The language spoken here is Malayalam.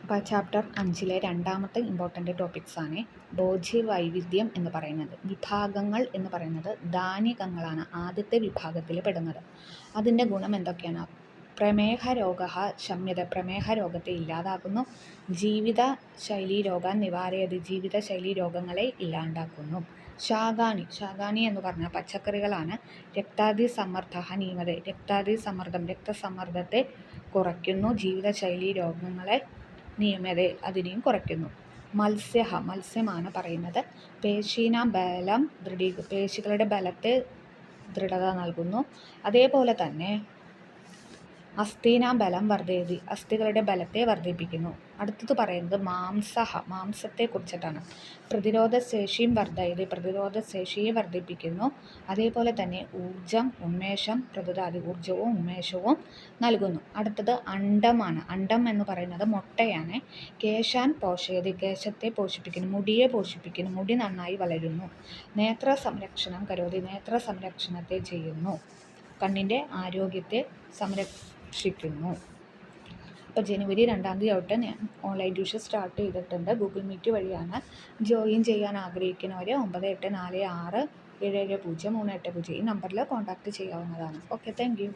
അപ്പോൾ ചാപ്റ്റർ 5 രണ്ടാമത്തെ ഇമ്പോർട്ടൻ്റ് ടോപ്പിക്സാണ് ബോധ്യ വൈവിധ്യം എന്ന് പറയുന്നത്. വിഭാഗങ്ങൾ എന്ന് പറയുന്നത് ധാനികങ്ങളാണ് ആദ്യത്തെ വിഭാഗത്തിൽ പെടുന്നത്. അതിൻ്റെ ഗുണം എന്തൊക്കെയാണ്? പ്രമേഹ രോഗ ശമ്യത, പ്രമേഹ രോഗത്തെ ഇല്ലാതാക്കുന്നു. ജീവിത ശൈലീ രോഗം നിവാരയതി, ജീവിതശൈലീ രോഗങ്ങളെ ഇല്ലാണ്ടാക്കുന്നു. ശാകാണി എന്ന് പറഞ്ഞാൽ പച്ചക്കറികളാണ്. രക്താതി സമ്മർദ്ദ നിയമത, രക്തസമ്മർദ്ദത്തെ കുറയ്ക്കുന്നു. ജീവിതശൈലീ രോഗങ്ങളെ അതിനെയും കുറയ്ക്കുന്നു. മത്സ്യമാണ് പറയുന്നത്. പേശീനാം ബലം പേശികളുടെ ബലത്തെ ദൃഢത നൽകുന്നു. അതേപോലെ തന്നെ അസ്ഥീനാം ബലം വർദ്ധയതി, അസ്ഥികളുടെ ബലത്തെ വർദ്ധിപ്പിക്കുന്നു. അടുത്തത് പറയുന്നത് മാംസത്തെ കുറിച്ചിട്ടാണ്. പ്രതിരോധശേഷിയും വർദ്ധയതി, പ്രതിരോധശേഷിയെ വർദ്ധിപ്പിക്കുന്നു. അതേപോലെ തന്നെ ഉന്മേഷം ഊർജവും ഉന്മേഷവും നൽകുന്നു. അടുത്തത് അണ്ഡമാണ്. അണ്ഡം എന്ന് പറയുന്നത് മുട്ടയാണ്. കേശാൻ പോഷയതി, കേശത്തെ പോഷിപ്പിക്കുന്നു, മുടിയെ പോഷിപ്പിക്കുന്നു, മുടി നന്നായി വളരുന്നു. നേത്ര സംരക്ഷണം കരോതി, നേത്ര സംരക്ഷണത്തെ ചെയ്യുന്നു, കണ്ണിൻ്റെ ആരോഗ്യത്തെ സംരക്ഷിക്കുന്നു. അപ്പോൾ January 2 തൊട്ട് ഞാൻ ഓൺലൈൻ ട്യൂഷൻ സ്റ്റാർട്ട് ചെയ്തിട്ടുണ്ട്. ഗൂഗിൾ മീറ്റ് വഴിയാണ്. ജോയിൻ ചെയ്യാൻ ആഗ്രഹിക്കുന്നവർ 9846770380 ഈ നമ്പറിൽ കോൺടാക്റ്റ് ചെയ്യാവുന്നതാണ്. Okay, thank you.